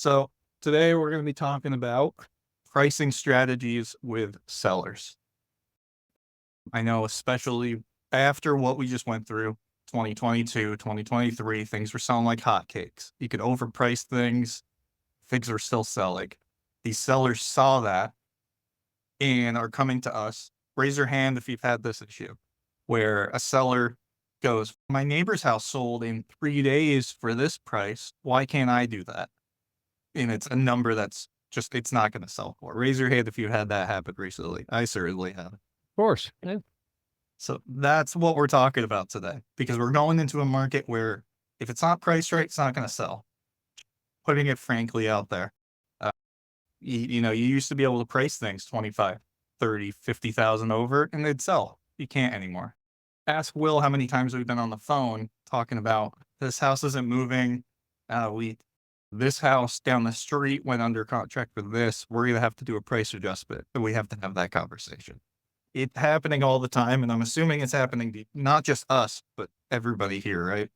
So today we're going to be talking about pricing strategies with sellers. I know, especially after what we just went through, 2022, 2023, things were selling like hotcakes. You could overprice things were still selling. These sellers saw that and are coming to us. Raise your hand if you've had this issue where a seller goes, my neighbor's house sold in 3 days for this price. Why can't I do that? And it's a number that's just, it's not going to sell for. Raise your hand if you had that happen recently. I certainly have. Of course. Yeah. So that's what we're talking about today, because we're going into a market where if it's not priced right, it's not going to sell. Putting it frankly out there. You used to be able to price things 25, 30, 50,000 over and they'd sell. You can't anymore. Ask Will how many times we've been on the phone talking about this house isn't moving. This house down the street went under contract for this. We're going to have to do a price adjustment. And we have to have that conversation. It's happening all the time. And I'm assuming it's happening to not just us, but everybody here, right?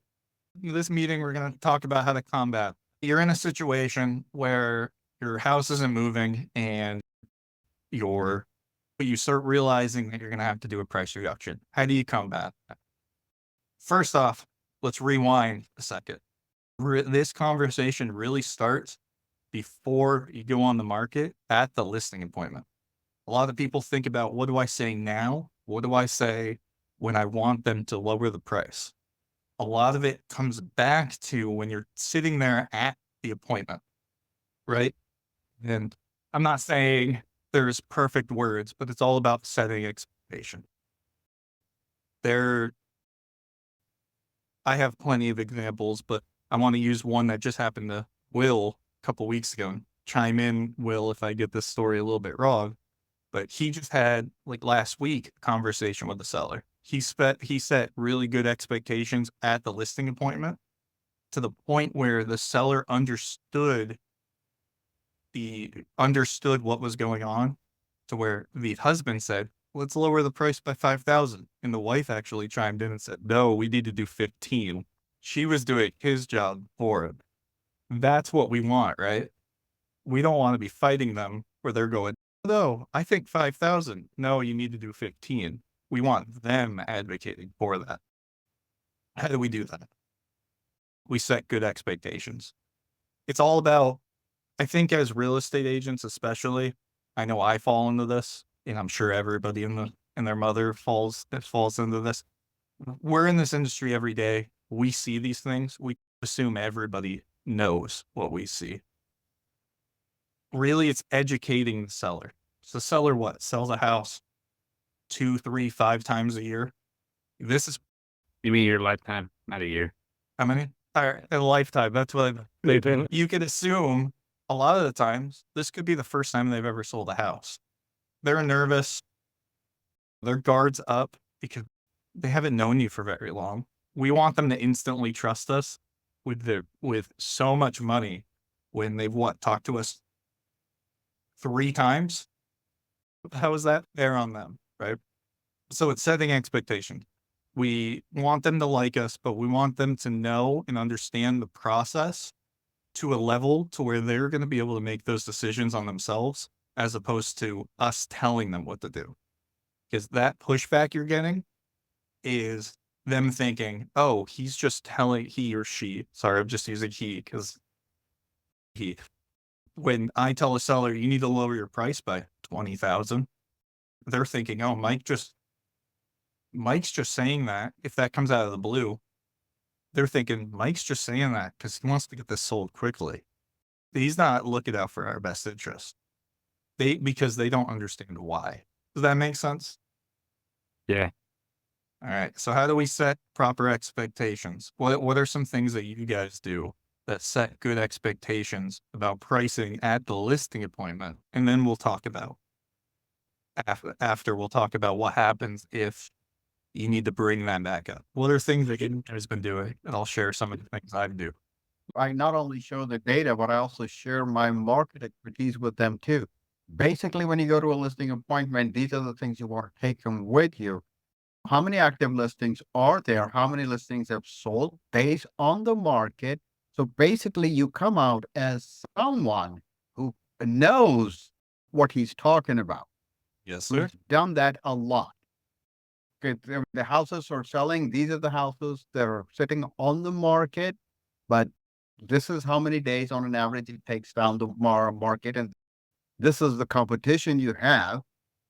In this meeting, we're going to talk about how to combat. You're in a situation where your house isn't moving and you start realizing that you're going to have to do a price reduction. How do you combat that? First off, let's rewind a second. This conversation really starts before you go on the market at the listing appointment. A lot of people think about, what do I say now? What do I say when I want them to lower the price? A lot of it comes back to when you're sitting there at the appointment, right? And I'm not saying there's perfect words, but it's all about setting expectation. I have plenty of examples, but I want to use one that just happened to Will a couple weeks ago. Chime in, Will, if I get this story a little bit wrong. But he just had, like last week, a conversation with the seller. He set really good expectations at the listing appointment to the point where the seller understood what was going on, to where the husband said, let's lower the price by 5,000. And the wife actually chimed in and said, no, we need to do 15. She was doing his job for him. That's what we want, right? We don't want to be fighting them where they're going, no, I think 5,000. No, you need to do 15. We want them advocating for that. How do we do that? We set good expectations. It's all about, I think as real estate agents, especially, I know I fall into this, and I'm sure everybody and their mother falls into this. We're in this industry every day. We see these things. We assume everybody knows what we see. Really, it's educating the seller. So the seller sells a house 2, 3, 5 times a year. You mean your lifetime, not a year? How many? A lifetime. That's what you could assume. A lot of the times, this could be the first time they've ever sold a house. They're nervous. Their guard's up because they haven't known you for very long. We want them to instantly trust us with so much money when they've talked to us 3 times. How is that fair on them, right? So it's setting expectations. We want them to like us, but we want them to know and understand the process to a level to where they're going to be able to make those decisions on themselves, as opposed to us telling them what to do. Because that pushback you're getting is them thinking, oh, he's just telling he or she, sorry, I'm just using he because when I tell a seller, you need to lower your price by 20,000, they're thinking, oh, Mike's just saying that. If that comes out of the blue, they're thinking Mike's just saying that because he wants to get this sold quickly. He's not looking out for our best interest. Because they don't understand why. Does that make sense? Yeah. All right. So how do we set proper expectations? What are some things that you guys do that set good expectations about pricing at the listing appointment? And then we'll talk about we'll talk about what happens if you need to bring that back up. What are things that you guys been doing? And I'll share some of the things I do. I not only show the data, but I also share my market expertise with them too. Basically, when you go to a listing appointment, these are the things you want to take them with you. How many active listings are there? How many listings have sold based on the market? So basically, you come out as someone who knows what he's talking about. Yes, sir. Who's done that a lot. Okay, the houses are selling. These are the houses that are sitting on the market, but this is how many days on an average it takes down the market, and this is the competition you have.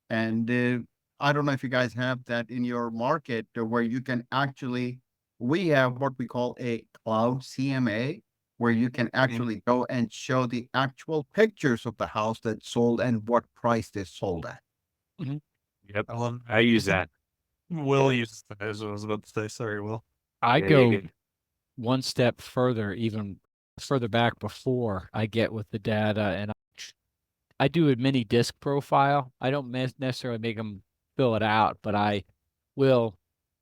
And I don't know if you guys have that in your market where you can actually, we have what we call a cloud CMA, where you can actually go and show the actual pictures of the house that sold and what price they sold at. Yep. I love. I use that. Will uses that. As I was about to say. Sorry, Will. I Yeah, go you did. one step further, even further back before I get with the data, and I do a mini disc profile. I don't necessarily make them fill it out, but I will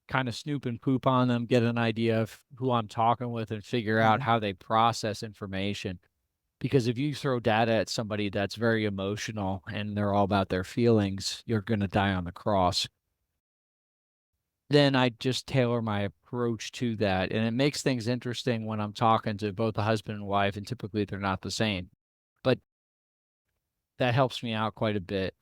kind of snoop and poop on them, get an idea of who I'm talking with, and figure out how they process information. Because if you throw data at somebody that's very emotional and they're all about their feelings, you're going to die on the cross. Then I just tailor my approach to that. And it makes things interesting when I'm talking to both the husband and wife, and typically they're not the same. But that helps me out quite a bit.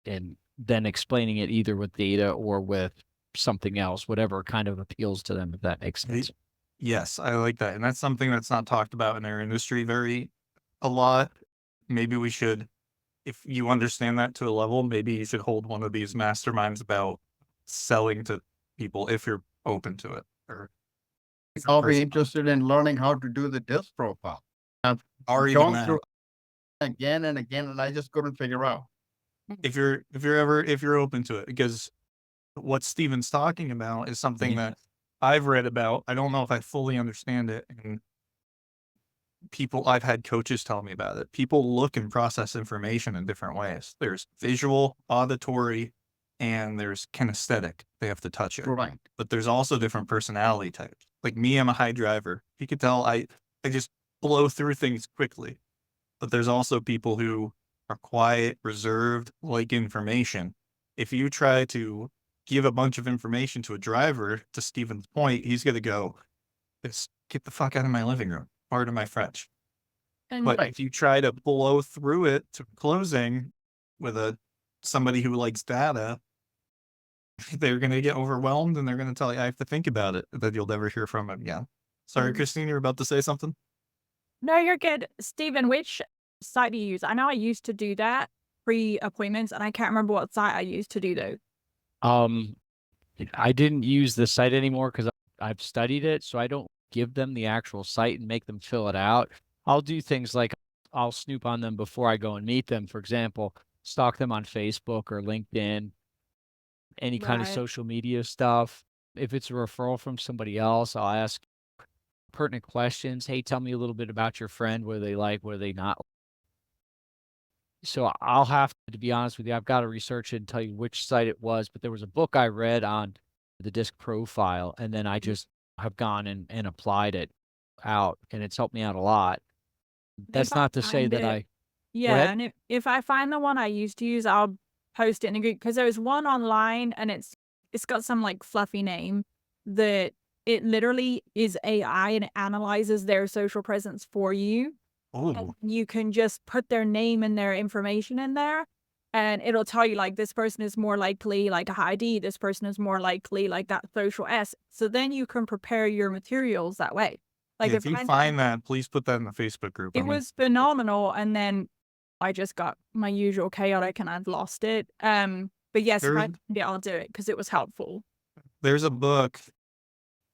And then explaining it either with data or with something else, whatever kind of appeals to them, if that makes sense. Yes, I like that. And that's something that's not talked about in our industry a lot. Maybe we should, if you understand that to a level, maybe you should hold one of these masterminds about selling to people if you're open to it. Or I'll be interested in learning how to do the disc profile. I've or even gone that. through again and again, and I just couldn't figure out. If you're open to it, because what Steven's talking about is something that I've read about. I don't know if I fully understand it, and I've had coaches tell me about it. People look and process information in different ways. There's visual, auditory, and there's kinesthetic. They have to touch it. Right. But there's also different personality types. Like me, I'm a high driver. You could tell I just blow through things quickly. But there's also people who are quiet, reserved, like information. If you try to give a bunch of information to a driver, to Steven's point, he's going to go, get the fuck out of my living room, pardon my French. But if you try to blow through it to closing with somebody who likes data, they're going to get overwhelmed and they're going to tell you, I have to think about it, that you'll never hear from them again. Sorry, Christine, you're about to say something? No, you're good. Steven, which site do you use? I know I used to do that pre-appointments, and I can't remember what site I used to do though. I didn't use the site anymore because I've studied it, so I don't give them the actual site and make them fill it out. I'll do things like I'll snoop on them before I go and meet them. For example, stalk them on Facebook or LinkedIn, any kind of Right. social media stuff. If it's a referral from somebody else, I'll ask pertinent questions. Hey, tell me a little bit about your friend. What do they like? What do they not like? So I'll have to be honest with you, I've got to research it and tell you which site it was, but there was a book I read on the disc profile, and then I just have gone and applied it out, and it's helped me out a lot. That's If I not to say find that it- Go Yeah, ahead. and if I find the one I used to use, I'll post it in a group, because there was one online and it's got some like fluffy name that it literally is AI and it analyzes their social presence for you. Oh, And you can just put their name and their information in there, and it'll tell you like this person is more likely like a high D, this person is more likely like that social S. So then you can prepare your materials that way. Like if you find that, please put that in the Facebook group. it was phenomenal, and then I just got my usual chaotic and I've lost it. But yes, if I find it, I'll do it because it was helpful. There's a book.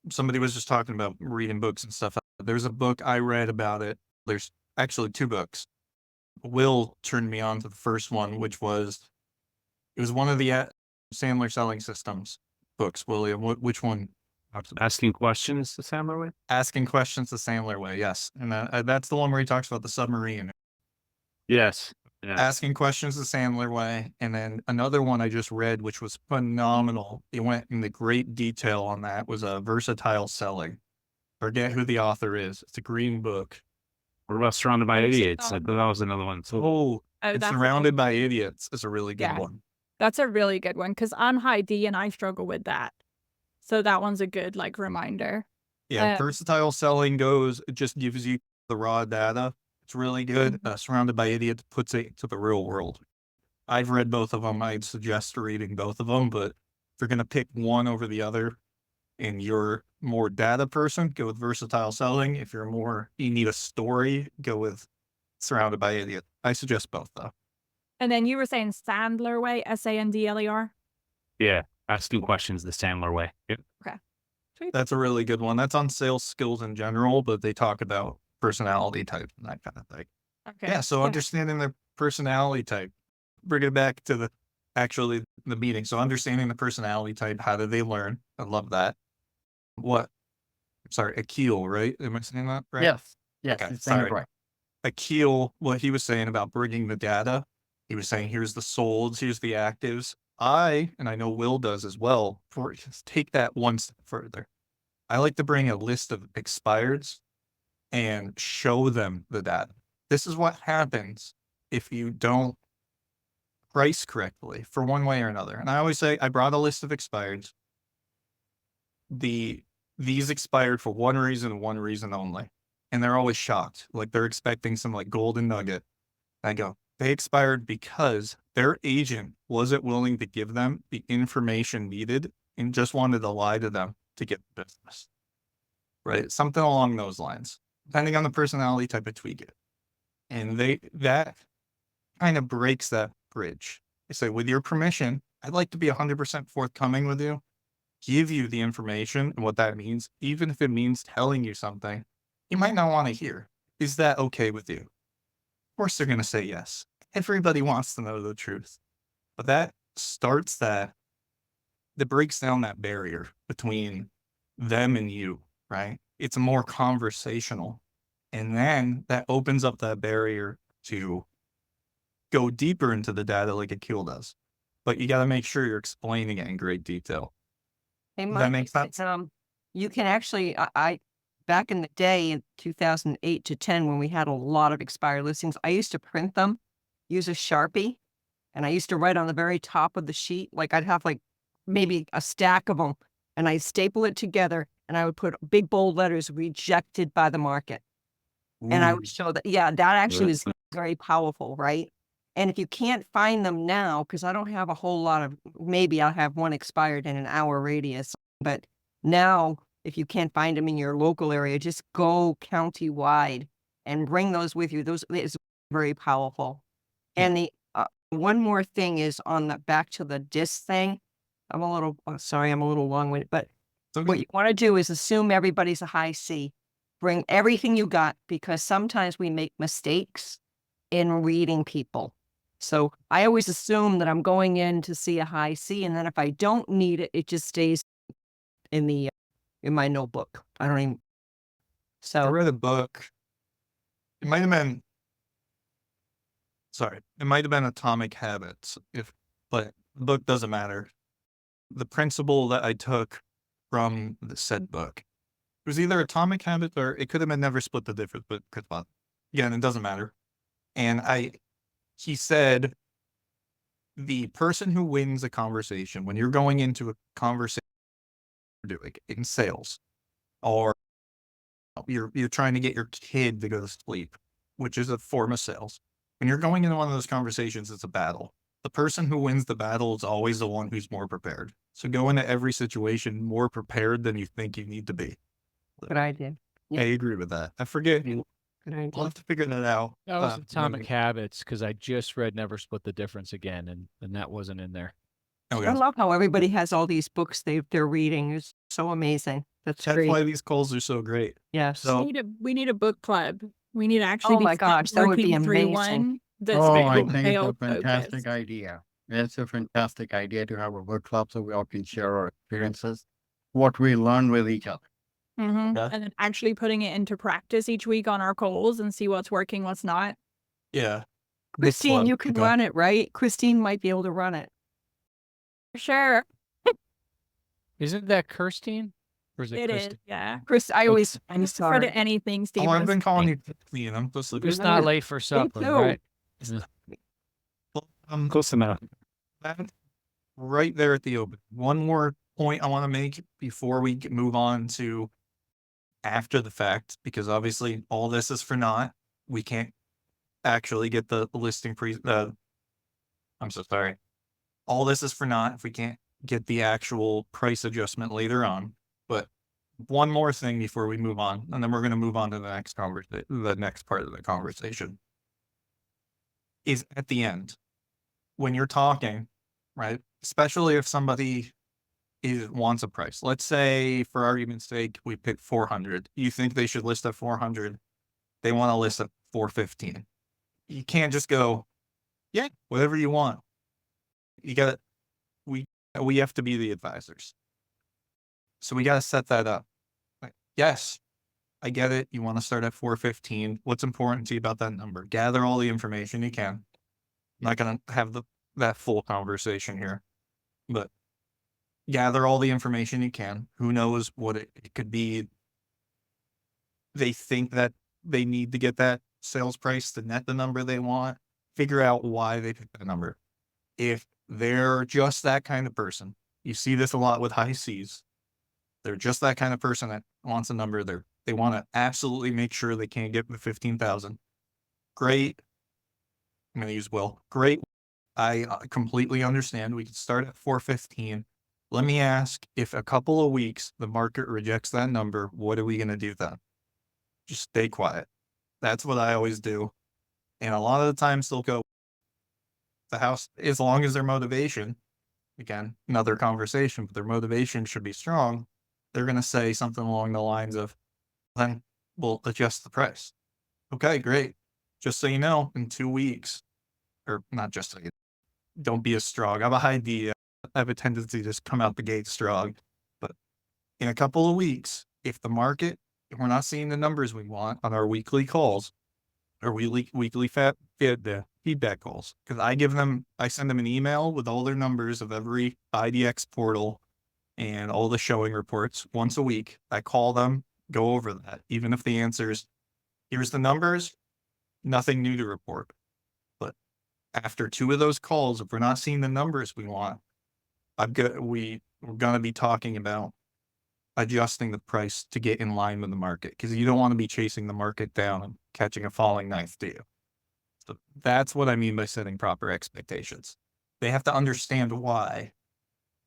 Somebody was just talking about reading books and stuff. There's a book I read about it. There's actually two books. Will turned me on to the first one, which was one of the Sandler Selling Systems books. William, which one? Asking questions the Sandler way? Asking Questions the Sandler Way. Yes, and that's the one where he talks about the submarine. Yes. Yeah. Asking Questions the Sandler Way, and then another one I just read, which was phenomenal. It went into great detail on that. Was a Versatile Selling. Forget who the author is. It's a green book. What about Surrounded by Where's it Idiots? I on? thought that was another one. So Oh, Oh, and that's Surrounded by Idiots is a really good Yeah. one. That's a really good one because I'm high D and I struggle with that. So that one's a good like reminder. Yeah, versatile selling goes, it just gives you the raw data. It's really good. Surrounded by Idiots puts it to the real world. I've read both of them. I'd suggest reading both of them, but if you're going to pick one over the other and you're more data person, go with versatile selling. If you're more, you need a story, go with Surrounded by Idiots. I suggest both though. And then you were saying Sandler way, Sandler. Yeah. Ask 2 questions the Sandler way. Yep. That's a really good one. That's on sales skills in general, but they talk about personality type and that kind of thing. Okay. Yeah. So understanding their personality type, bring it back to the meeting. So understanding the personality type, how do they learn? I love that. Sorry, Akil, right? Am I saying that right? Yes. Yes. Okay, It's saying it sorry. right. Akil, what he was saying about bringing the data, he was saying, here's the solds, here's the actives. And I know Will does as well, take that one step further. I like to bring a list of expireds and show them the data. This is what happens if you don't price correctly for one way or another. And I always say, I brought a list of expireds. These expired for one reason only. And they're always shocked. Like they're expecting some like golden nugget. I go, they expired because their agent wasn't willing to give them the information needed and just wanted to lie to them to get business. Right? Something along those lines. Depending on the personality type, of tweak it. And that kind of breaks that bridge. They say, with your permission, I'd like to be 100% forthcoming with you, give you the information and what that means, even if it means telling you something you might not want to hear. Is that okay with you? Of course, they're going to say yes. Everybody wants to know the truth. But that breaks down that barrier between them and you, right? It's more conversational. And then that opens up that barrier to go deeper into the data like Akil does. But you got to make sure you're explaining it in great detail. Hey, Does that Mike, make sense? you can actually, I back in the day in 2008 to 10, when we had a lot of expired listings, I used to print them, use a Sharpie, and I used to write on the very top of the sheet, like I'd have like maybe a stack of them, and I'd staple it together, and I would put big bold letters, rejected by the market. And I would show that, yeah, that actually is very powerful, right? And if you can't find them now, because I don't have a whole lot of, maybe I'll have one expired in an hour radius, but now if you can't find them in your local area, just go county-wide and bring those with you. Those is very powerful. And the one more thing is on the back to the disc thing. I'm a little long-winded, but what you want to do is assume everybody's a high C. Bring everything you got, because sometimes we make mistakes in reading people. So I always assume that I'm going in to see a high C, and then if I don't need it, it just stays in my notebook. I don't even. I So read a book. It might have been Atomic Habits, but the book doesn't matter. The principle that I took from the said book, it was either Atomic Habits or it could have been Never Split the Difference, but again, it doesn't matter. And he said, the person who wins a conversation, when you're going into a conversation doing in sales, or you're trying to get your kid to go to sleep, which is a form of sales. When you're going into one of those conversations, it's a battle. The person who wins the battle is always the one who's more prepared. So go into every situation more prepared than you think you need to be. good idea. I agree with that. I forget. Good idea. We'll have to figure that out. That was Atomic Habits, because I just read Never Split the Difference again, and that wasn't in there. Okay. I love how everybody has all these books they're reading. It's so amazing. That's That's great. why these calls are so great. Yes. So We need a book club. We need to actually Oh be my gosh, that would be working through amazing. one that's Oh, I very think it's a sales fantastic focused. idea. It's a fantastic idea to have a book club so we all can share our experiences, what we learn with each other. Yeah. And then actually putting it into practice each week on our calls and see what's working, what's not. yeah, Christine, you could Go. run it, right? Christine might be able to run it. Sure. Isn't that Kirstine? Or is it It is, Kristen? yeah. Chris, I'm Just for sorry. the anything, Steve. Oh, I've been calling you, and I'm just It's not late for supper, too. right? Close enough. that right there at the open. One more point I want to make before we move on to after the fact, because obviously all this is for naught. We can't actually get the listing I'm so sorry. All this is for naught if we can't get the actual price adjustment later on. But one more thing before we move on, and then we're going to move on to the next the next part of the conversation. Is at the end, when you're talking, right? Especially if somebody wants a price. Let's say, for argument's sake, we pick 400. You think they should list at 400. They want to list at 415. You can't just go, yeah, whatever you want. You got to, we have to be the advisors. So we got to set that up. Like, yes, I get it. You want to start at 415. What's important to you about that number? Gather all the information you can. I'm not going to have that full conversation here, but gather all the information you can. Who knows what it could be? They think that they need to get that sales price to net the number they want. Figure out why they picked that number. If they're just that kind of person, you see this a lot with high C's. They're just that kind of person that wants a number there. They want to absolutely make sure they can't get the 15,000. Great. I'm going to use Will. Great. I completely understand. We can start at 415. Let me ask, if a couple of weeks the market rejects that number, what are we going to do then? Just stay quiet. That's what I always do. And a lot of the times they'll go, the house, as long as their motivation, again, another conversation, but their motivation should be strong. They're going to say something along the lines of, then we'll adjust the price. Okay, great. Just so you know, in 2 weeks, or not just so you, don't be as strong. I'm a high D. I have a tendency to just come out the gate strong. But in a couple of weeks, if the market, if we're not seeing the numbers we want on our weekly calls, or weekly feedback calls, because I send them an email with all their numbers of every IDX portal and all the showing reports once a week. I call them, go over that. Even if the answer is, here's the numbers, nothing new to report. But after 2 of those calls, if we're not seeing the numbers we want, we're going to be talking about adjusting the price to get in line with the market, because you don't want to be chasing the market down and catching a falling knife, do you? So that's what I mean by setting proper expectations. They have to understand why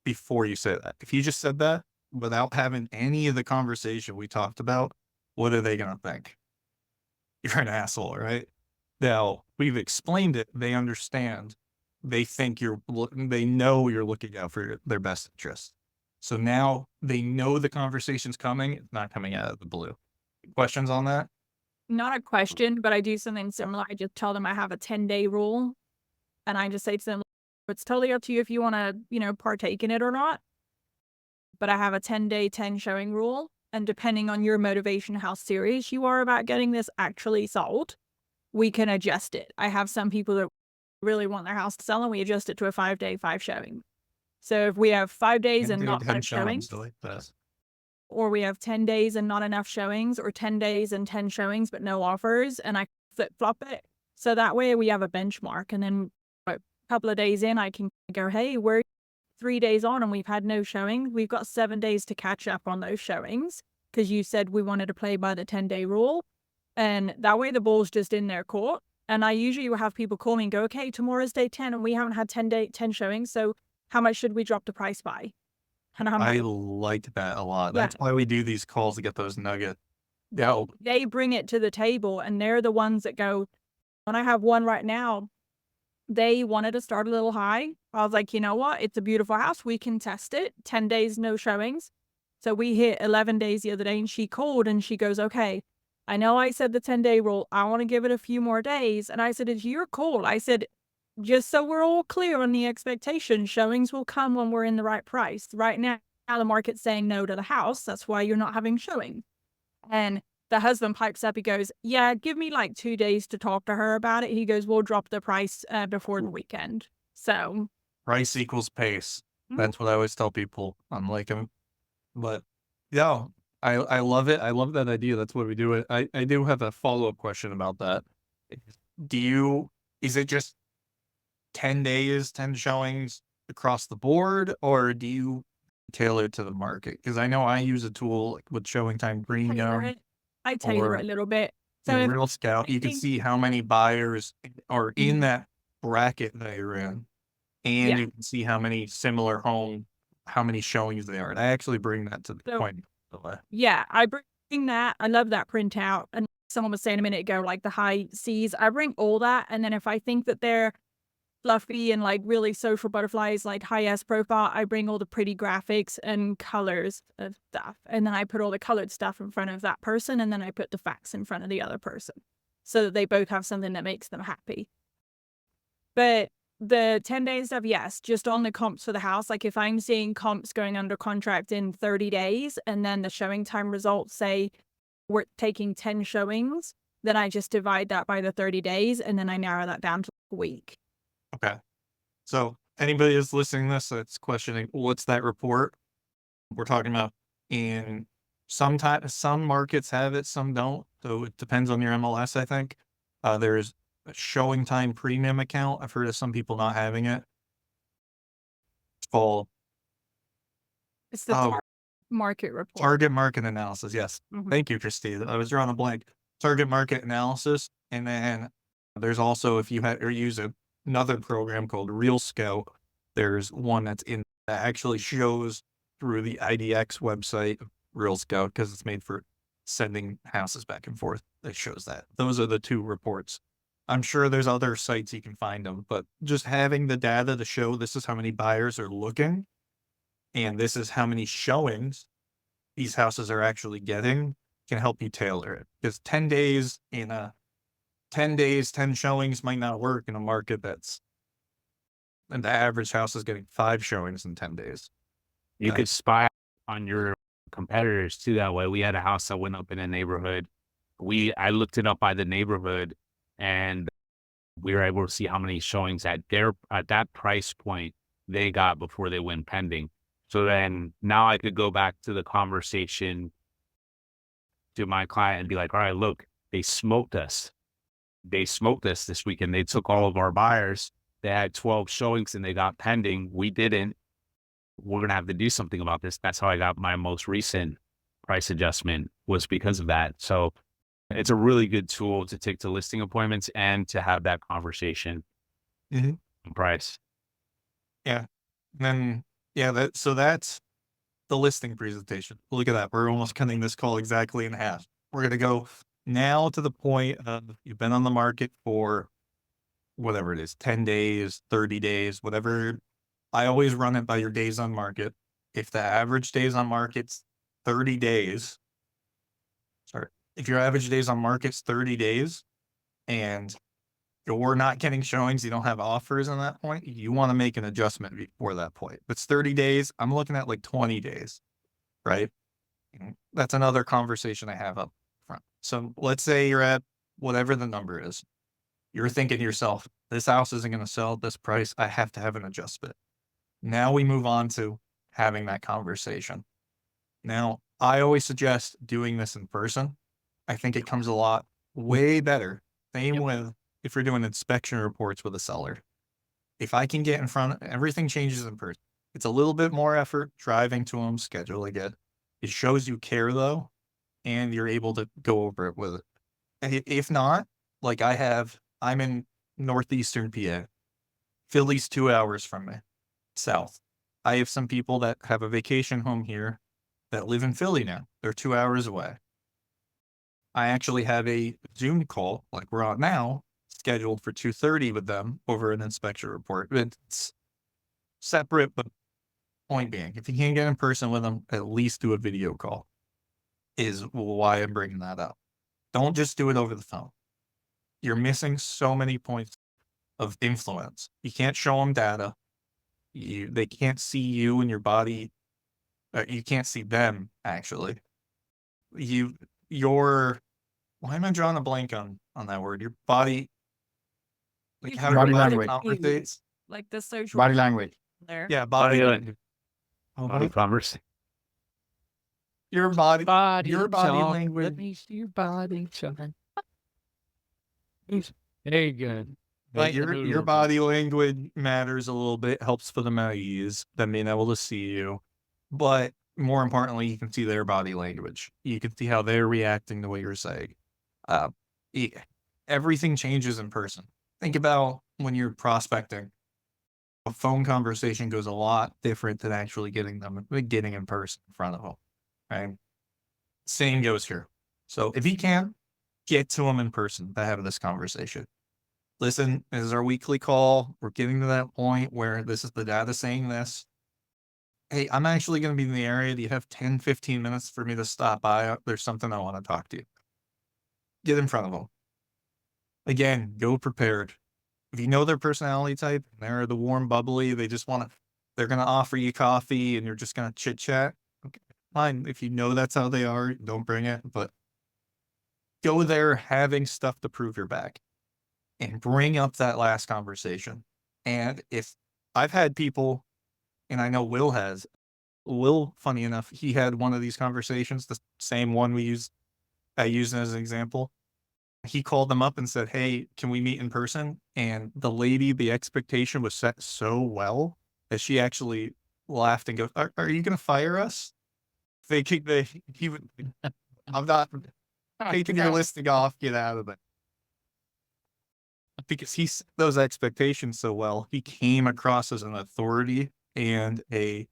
before you say that. If you just said that without having any of the conversation we talked about, what are they going to think? You're an asshole, right? Now, we've explained it. They understand. They think they know you're looking out for their best interest. So now they know the conversation's coming. It's not coming out of the blue. Questions on that? Not a question, but I do something similar. I just tell them I have a 10-day rule, and I just say to them, it's totally up to you if you want to, partake in it or not. But I have a 10-day, 10 showing rule. And depending on your motivation, how serious you are about getting this actually sold, we can adjust it. I have some people that really want their house to sell, and we adjust it to a 5-day, 5 showing. So if we have 5 days and not enough showings, or we have 10 days and not enough showings, or 10 days and 10 showings but no offers, and I flip-flop it. So that way we have a benchmark, and then a couple of days in, I can go, hey, we're 3 days on and we've had no showings. We've got 7 days to catch up on those showings, because you said we wanted to play by the 10-day rule. And that way the ball's just in their court. And I usually will have people call me and go, okay, tomorrow's day 10 and we haven't had 10 showings. So how much should we drop the price by? And I like that a lot. That's why we do these calls to get those nuggets. Yeah. They bring it to the table, and they're the ones that go, and I have one right now. They wanted to start a little high. I was like, you know what? It's a beautiful house. We can test it. 10 days, no showings. So we hit 11 days the other day, and she called and she goes, okay, I know I said the 10-day rule. I want to give it a few more days. And I said, it's your call. I said, just so we're all clear on the expectation, showings will come when we're in the right price. Right now, the market's saying no to the house. That's why you're not having showing. And the husband pipes up. He goes, yeah, give me like 2 days to talk to her about it. He goes, we'll drop the price before the weekend. So price equals pace. That's what I always tell people. I'm like, but yeah, I love it. I love that idea. That's what we do. I do have a follow-up question about that. Is it just 10 days, 10 showings across the board, or do you tailored to the market. Because I know I use a tool like with Showing Time Premium I tailor or it a little bit. So in if Real Scout. You can think- see how many buyers are in Mhm. that bracket that you're in, and Yeah. you can see how many similar how many showings they are. And I actually bring that to the So- point. By the way. Yeah, I bring that. I love that printout. And someone was saying a minute ago, like the high C's, I bring all that. And then if I think that they're fluffy and like really social butterflies, like high S profile, I bring all the pretty graphics and colors of stuff. And then I put all the colored stuff in front of that person. And then I put the facts in front of the other person so that they both have something that makes them happy. But the 10-day stuff, yes, just on the comps for the house. Like if I'm seeing comps going under contract in 30 days and then the showing time results say we're taking 10 showings, then I just divide that by the 30 days and then I narrow that down to a week. Okay. So anybody that's listening to this that's questioning what's that report we're talking about, in some markets have it, some don't. So it depends on your MLS, I think. There's a Showing Time Premium account. I've heard of some people not having it. It's called It's the Oh. market report. Target Market Analysis. Yes. Mhm. Thank you, Christine. I was drawing a blank. Target Market Analysis. And then there's also, if you had or use another program called Real Scout, there's one that actually shows through the IDX website of Real Scout, because it's made for sending houses back and forth. That shows that. Those are the two reports. I'm sure there's other sites you can find them, but just having the data to show this is how many buyers are looking and this is how many showings these houses are actually getting can help you tailor it. Because 10 days, 10 showings might not work in a market and the average house is getting 5 showings in 10 days. You could spy on your competitors too. That way, we had a house that went up in a neighborhood. I looked it up by the neighborhood, and we were able to see how many showings at that price point they got before they went pending. So then now I could go back to the conversation to my client and be like, all right, look, they smoked us. They smoked us this weekend. They took all of our buyers. They had 12 showings and they got pending. We didn't. We're going to have to do something about this. That's how I got my most recent price adjustment, was because of that. So it's a really good tool to take to listing appointments and to have that conversation Mhm. on price. Yeah. And then, so that's the listing presentation. Look at that. We're almost cutting this call exactly in half. We're going to go now to the point of you've been on the market for whatever it is, 10 days, 30 days, whatever. I always run it by your days on market. If the average days on market's 30 days, if your average days on market's 30 days and you're not getting showings, you don't have offers on that point, you want to make an adjustment before that point. If it's 30 days, I'm looking at like 20 days, right? That's another conversation I have up front. So let's say you're at whatever the number is. You're thinking to yourself, this house isn't going to sell at this price. I have to have an adjustment. Now we move on to having that conversation. Now, I always suggest doing this in person. I think it comes a lot way better. Same with if you're doing inspection reports with a seller. If I can get in front, everything changes in person. It's a little bit more effort driving to them, scheduling it. It shows you care though, and you're able to go over it with it. If not, like I'm in northeastern PA. Philly's 2 hours from me, south. I have some people that have a vacation home here that live in Philly now. They're 2 hours away. I actually have a Zoom call, like we're on now, scheduled for 2:30 with them over an inspection report. It's separate, but point being, if you can't get in person with them, at least do a video call, is why I'm bringing that up. Don't just do it over the phone. You're missing so many points of influence. You can't show them data. They can't see you and your body. You can't see them, actually. Why am I drawing a blank on that word? Your body, like how your Body body language. conversates. Like the social Body language. there. Yeah, body Body language. On conversation. Your body John, Let language. me see your body, John. There you go. Like Lighten the mood a your little bit. body language matters a little bit, helps for them at ease, them being able to see you. But more importantly, you can see their body language. You can see how they're reacting to what you're saying. Uh, e- Everything changes in person. Think about when you're prospecting. A phone conversation goes a lot different than actually getting in person in front of them. Right? Same goes here. So if you can, get to them in person to have this conversation. Listen, this is our weekly call. We're getting to that point where this is the data saying this. Hey, I'm actually going to be in the area. Do you have 10, 15 minutes for me to stop by? There's something I want to talk to you. Get in front of them. Again, go prepared. If you know their personality type, they're the warm, bubbly, they're going to offer you coffee and you're just going to chit chat. Okay, fine. If you know that's how they are, don't bring it, but go there having stuff to prove your back and bring up that last conversation. And if I've had people, and I know Will, funny enough, he had one of these conversations, the same one I used as an example. He called them up and said, hey, can we meet in person? And the expectation was set so well that she actually laughed and goes, are you going to fire us? He would, I'm not taking your listing off, get out of it. Because he set those expectations so well, he came across as an authority and a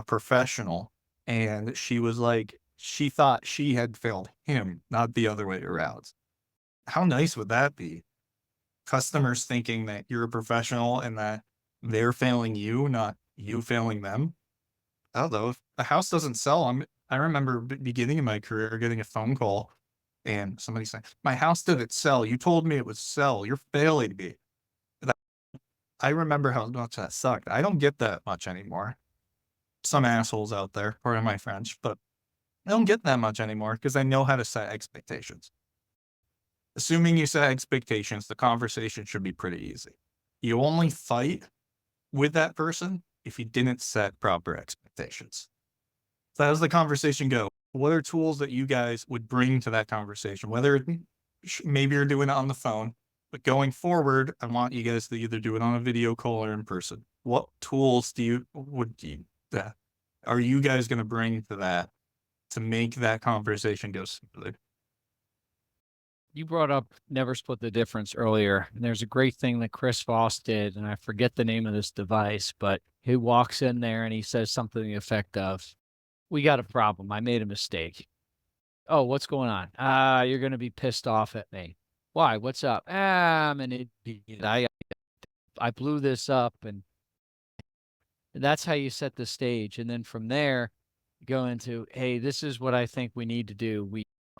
professional. And she was like, she thought she had failed him, not the other way around. How nice would that be? Customers thinking that you're a professional and that they're failing you, not you failing them. I don't know. If a house doesn't sell, I remember beginning of my career getting a phone call and somebody saying, my house didn't sell. You told me it would sell. You're failing me. I remember how much that sucked. I don't get that much anymore. Some assholes out there, pardon my French, but I don't get that much anymore because I know how to set expectations. Assuming you set expectations, the conversation should be pretty easy. You only fight with that person if you didn't set proper expectations. So how does the conversation go? What are tools that you guys would bring to that conversation? Whether maybe you're doing it on the phone, but going forward, I want you guys to either do it on a video call or in person. What tools are you guys going to bring to that to make that conversation go smoothly? You brought up never split the difference earlier. And there's a great thing that Chris Voss did, and I forget the name of this device, but he walks in there and he says something to the effect of, we got a problem. I made a mistake. Oh, what's going on? You're going to be pissed off at me. Why? What's up? I'm an idiot. I blew this up, and that's how you set the stage. And then from there, you go into, hey, this is what I think we need to do.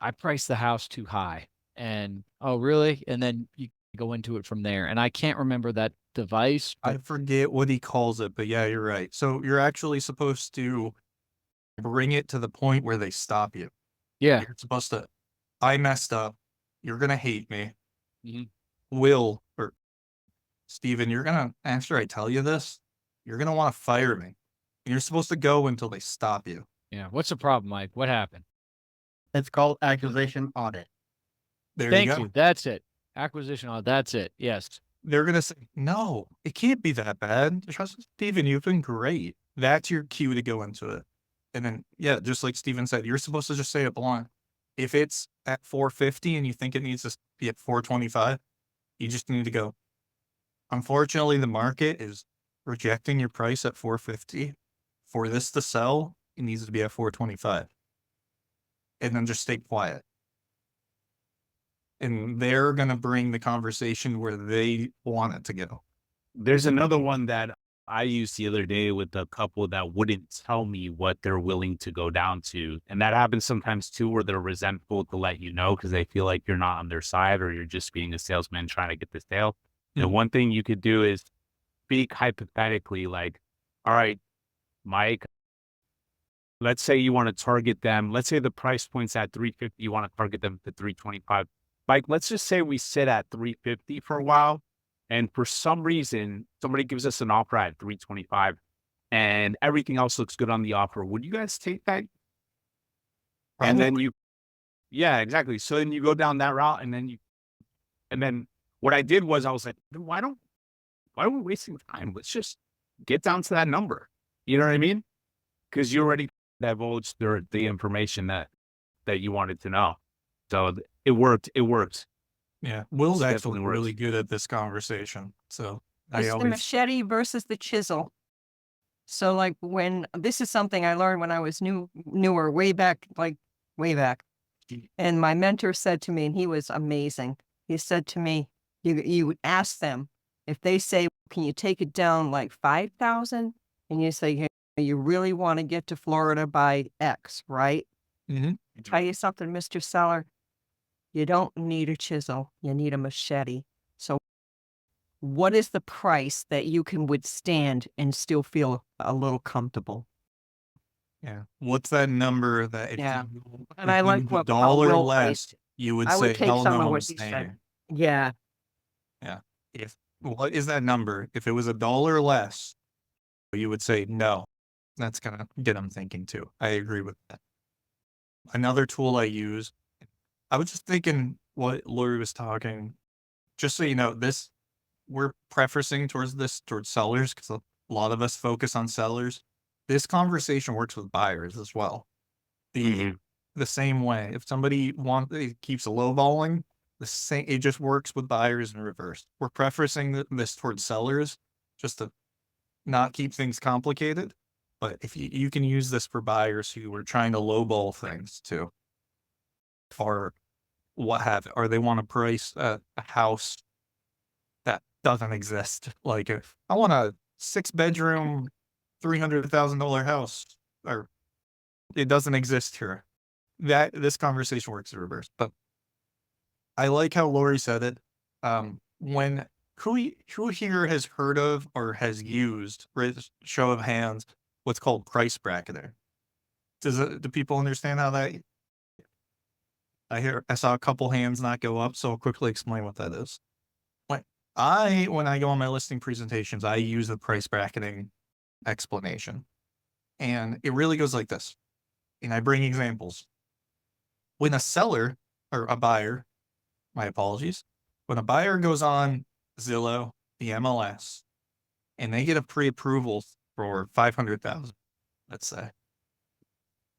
I priced the house too high. And, oh, really? And then you go into it from there. And I can't remember that device. I forget what he calls it, but yeah, you're right. So you're actually supposed to bring it to the point where they stop you. Yeah. You're supposed to, I messed up. You're going to hate me. Mhm. Will, or Steven, after I tell you this, you're going to want to fire me. And you're supposed to go until they stop you. Yeah. What's the problem, Mike? What happened? It's called accusation audit. There Thank you go. you. That's it. Acquisition. Oh, that's it. Yes. They're going to say, no, it can't be that bad. Trust Steven, you've been great. That's your cue to go into it. And then, yeah, just like Steven said, you're supposed to just say it blunt. If it's at 450 and you think it needs to be at 425, you just need to go, unfortunately, the market is rejecting your price at 450. For this to sell, it needs to be at 425. And then just stay quiet. And they're going to bring the conversation where they want it to go. There's another one that I used the other day with a couple that wouldn't tell me what they're willing to go down to. And that happens sometimes too, where they're resentful to let you know because they feel like you're not on their side or you're just being a salesman trying to get the sale. And one thing you could do is speak hypothetically, like, all right, Mike, let's say you want to target them. Let's say the price point's at 350. You want to target them to 325. Mike, let's just say we sit at 350 for a while. And for some reason, somebody gives us an offer at 325 and everything else looks good on the offer. Would you guys take that? And then yeah, exactly. So then you go down that route and then what I did was I was like, why are we wasting time? Let's just get down to that number. You know what I mean? because you already divulged the information that you wanted to know. So it worked. It works. Yeah. Will's It actually definitely really works. good at this conversation. So I It's the always, machete versus the chisel. So like when this is something I learned when I was newer, way back, like way back. And my mentor said to me, and he was amazing. He said to me, you would ask them if they say, can you take it down like 5,000? And you say, hey, you really want to get to Florida by X, right? Mhm. Tell you something, Mr. Seller, you don't need a chisel. You need a machete. So what is the price that you can withstand and still feel a little comfortable? Yeah. What's that number that if Yeah. you, And if I you like was a what dollar Will less, placed. you would I would say, take hell some no, of I'm what he staying said. here. Yeah. Yeah. If what is that number? If it was a dollar less, you would say no. That's gonna get them thinking too. I agree with that. Another tool I use, I was just thinking what Lori was talking, just so you know, this we're prefacing towards sellers because a lot of us focus on sellers. This conversation works with buyers as well. The same way. If somebody it keeps lowballing, the same it just works with buyers in reverse. We're prefacing this towards sellers just to not keep things complicated. But if you can use this for buyers who are trying to lowball things too, or what have, or they want to price a house that doesn't exist. Like if I want a 6-bedroom, $300,000 house, or it doesn't exist here. That this conversation works in reverse. But I like how Lori said it. When who here has heard of or has used, show of hands, what's called price bracketing? Do people understand how that? I saw a couple hands not go up, so I'll quickly explain what that is. When I go on my listing presentations, I use the price bracketing explanation. And it really goes like this. And I bring examples. When a seller or a buyer, my apologies, when a buyer goes on Zillow, the MLS, and they get a pre-approval for 500,000, let's say,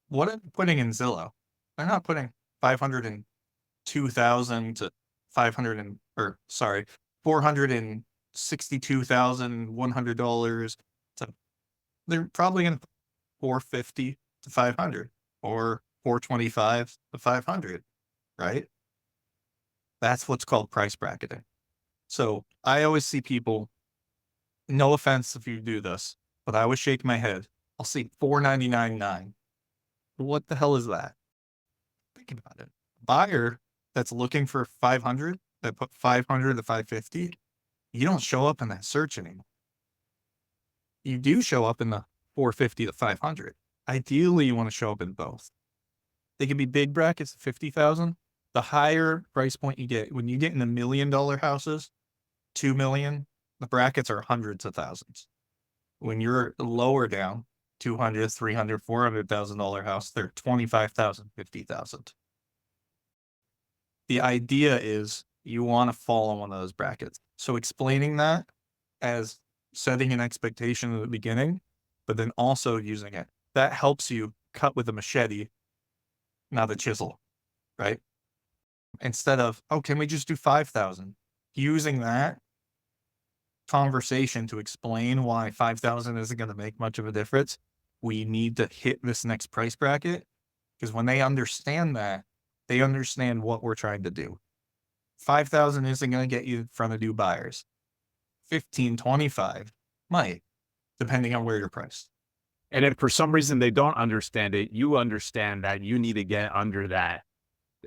what are they putting in Zillow? They're not putting 502,000 to 500 and, or sorry, $462,100 to, they're probably going to put 450 to 500 or 425 to 500, right? That's what's called price bracketing. So I always see people, no offense if you do this, but I always shake my head. I'll see 499.9. What the hell is that? Think about it. Buyer that's looking for 500, that put 500 to 550, you don't show up in that search anymore. You do show up in the 450 to 500. Ideally, you want to show up in both. They can be big brackets of 50,000. The higher price point you get, when you get in the $1 million houses, 2 million, the brackets are hundreds of thousands. When you're lower down, 200, 300, $400,000 house, they're 25,000, 50,000. The idea is you want to fall in one of those brackets. So explaining that as setting an expectation at the beginning, but then also using it, that helps you cut with a machete, not a chisel, right? Instead of, oh, can we just do 5,000? Using that conversation to explain why 5,000 isn't going to make much of a difference, we need to hit this next price bracket, because when they understand that, they understand what we're trying to do. 5,000 isn't going to get you in front of new buyers. 15, 25 might, depending on where you're priced. And if for some reason they don't understand it, you understand that you need to get under that,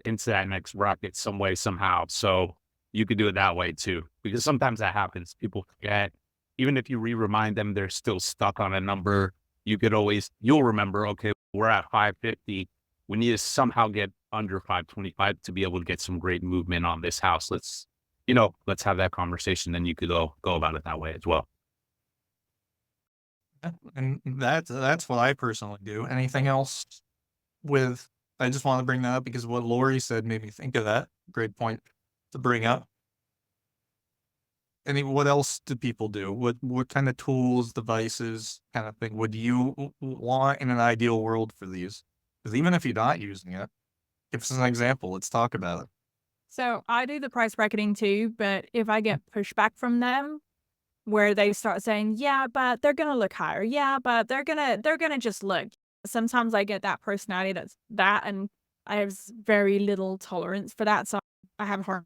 into that next bracket some way, somehow. So you could do it that way too, because sometimes that happens. People forget, even if you remind them, they're still stuck on a number. You'll remember, okay, we're at 550. We need to somehow get under 525 to be able to get some great movement on this house. Let's have that conversation. Then you could go about it that way as well. And that's what I personally do. Anything else I just want to bring that up because what Lori said made me think of that. Great point to bring up. what else do people do? What kind of tools, devices, kind of thing would you want in an ideal world for these? Because even if you're not using it, give us an example. Let's talk about it. So I do the price bracketing too, but if I get pushback from them where they start saying, yeah, but they're gonna look higher. Yeah, but they're gonna just look. Sometimes I get that personality that's that, and I have very little tolerance for that. So I have a hard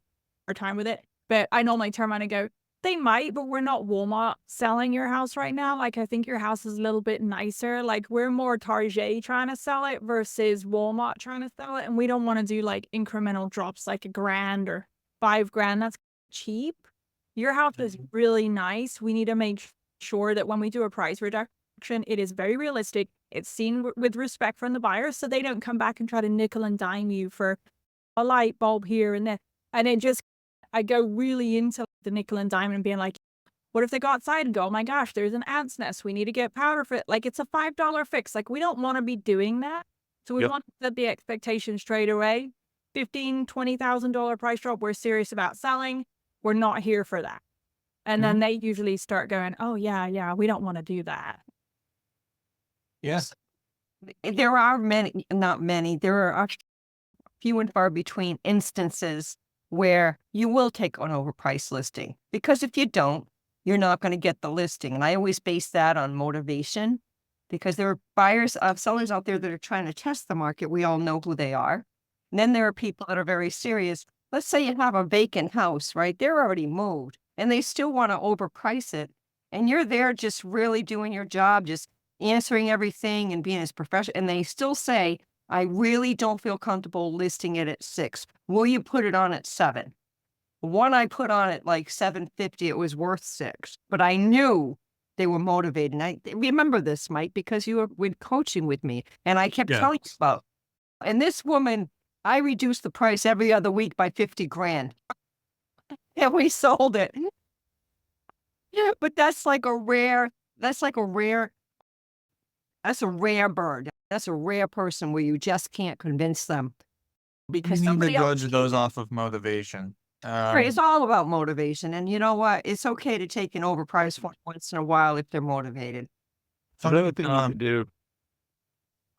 time with it. But I normally turn around and go, they might, but we're not Walmart selling your house right now. Like, I think your house is a little bit nicer. Like, we're more Target trying to sell it versus Walmart trying to sell it. And we don't want to do like incremental drops, like $1,000 or $5,000. That's cheap. Your house is really nice. We need to make sure that when we do a price reduction, it is very realistic. It's seen with respect from the buyer, so they don't come back and try to nickel and dime you for a light bulb here and there. And it just, I go really into the nickel and dime and being like, what if they go outside and go, oh my gosh, there's an ant's nest. We need to get powder for it. Like, it's a $5 fix. Like, we don't want to be doing that. So we Yep. want to set the expectation straight away. $15,000, $20,000 price drop. We're serious about selling. We're not here for that. And then they usually start going, oh yeah, we don't want to do that. Yes. There are many, not many, there are few and far between instances where you will take an overpriced listing, because if you don't, you're not going to get the listing. And I always base that on motivation, because there are buyers, sellers out there that are trying to test the market. We all know who they are. And then there are people that are very serious. Let's say you have a vacant house, right? They're already moved and they still want to overprice it. And you're there just really doing your job, just answering everything and being as professional. And they still say, I really don't feel comfortable listing it at 6. Will you put it on at 7? One I put on at like 750, it was worth 6, but I knew they were motivated. And I remember this, Mike, because you were coaching with me and I kept telling you about. And this woman, I reduced the price every other week by $50,000 and we sold it. Yeah, but that's a rare bird. That's a rare person where you just can't convince them. Because You need to somebody else, judge those off of motivation. it's all about motivation. And you know what? It's okay to take an overpriced one once in a while if they're motivated. Another thing you can do.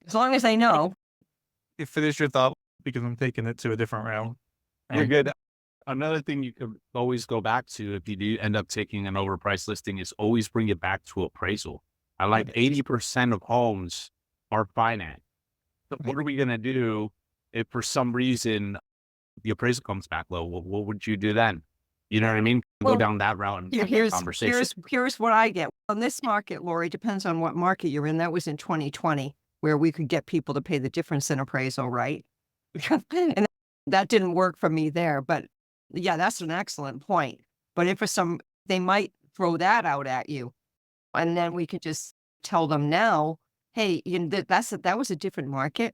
As long as they know. You finish your thought because I'm taking it to a different round. You're good. Another thing you could always go back to if you do end up taking an overpriced listing is always bring it back to appraisal. I like 80% of homes are financed. So what are we going to do if for some reason the appraisal comes back low? What would you do then? You know what I mean? Well, go down that route and have that conversation. Here's what I get. On this market, Lori, depends on what market you're in. That was in 2020, where we could get people to pay the difference in appraisal, right? And that didn't work for me there. But yeah, that's an excellent point. But if for some, they might throw that out at you. And then we could just tell them now, hey, that was a different market.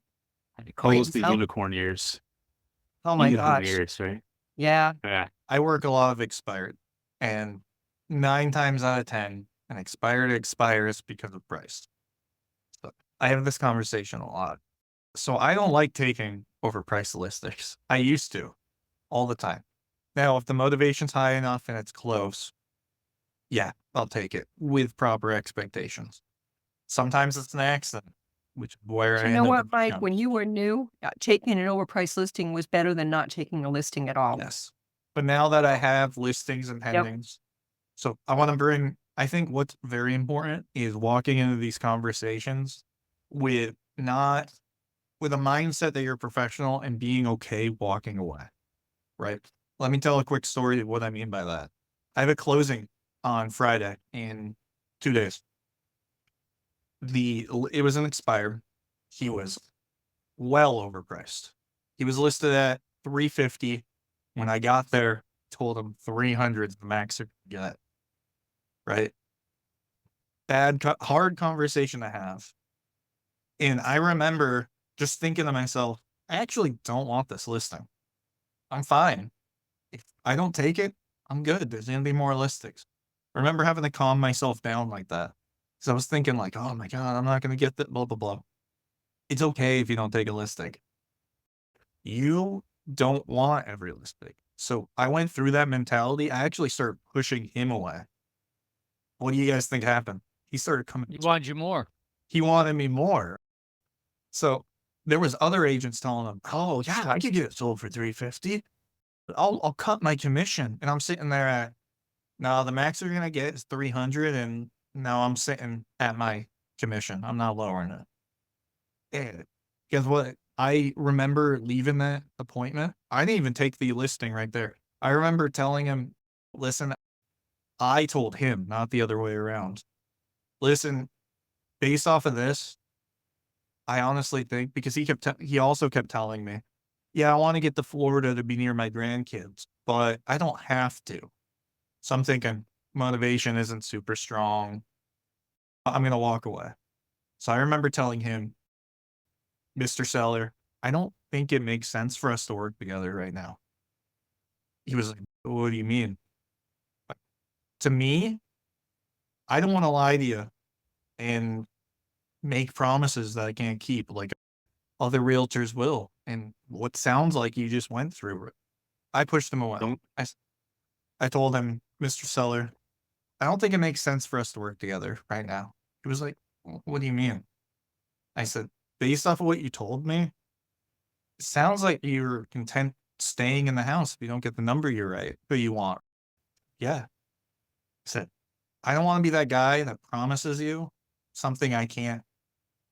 It calls the Right. unicorn years. Oh my Unicorn gosh. years, right? Yeah. Yeah. I work a lot of expired, and 9 times out of 10, an expired expires because of price. So I have this conversation a lot. So I don't like taking overpriced listings. I used to, all the time. Now, if the motivation's high enough and it's close, yeah, I'll take it with proper expectations. Sometimes it's an accident, which is where I You know end what, up, Mike? When you were new, taking an overpriced listing was better than not taking a listing at all. yes. But now that I have listings and pendings, so I want to bring, I think what's very important is walking into these conversations with a mindset that you're professional and being okay walking away, right? Let me tell a quick story of what I mean by that. I have a closing on Friday in 2 days. It was an expired. He was well overpriced. He was listed at $350. When I got there, told him 300 is the max I could get. Right? Hard conversation to have. And I remember just thinking to myself, I actually don't want this listing. I'm fine. If I don't take it, I'm good. There's going to be more listings. I remember having to calm myself down like that. So I was thinking like, oh my God, I'm not going to get that, blah, blah, blah. It's okay if you don't take a listing. You don't want every listing. So I went through that mentality. I actually started pushing him away. What do you guys think happened? He started coming. He wanted you more. He wanted me more. So there was other agents telling him, "Oh yeah, I could get it sold for $350. I'll cut my commission." And I'm sitting there at, "No, the max you're gonna get is 300, and now I'm sitting at my commission. I'm not lowering it." And guess what? I remember leaving that appointment. I didn't even take the listing right there. I remember telling him, "Listen," I told him, not the other way around. "Listen, based off of this, I honestly think," because he also kept telling me, "Yeah, I want to get to Florida to be near my grandkids, but I don't have to." So I'm thinking motivation isn't super strong. I'm gonna walk away. So I remember telling him, "Mr. Seller, I don't think it makes sense for us to work together right now." He was like, "What do you mean?" To me, I don't want to lie to you and make promises that I can't keep, like other realtors will. And what sounds like you just went through it. I pushed him away. I told him, "Mr. Seller, I don't think it makes sense for us to work together right now." He was like, "What do you mean?" I said, "Based off of what you told me, it sounds like you're content staying in the house if you don't get the number who you want." "Yeah." I said, "I don't want to be that guy that promises you something I can't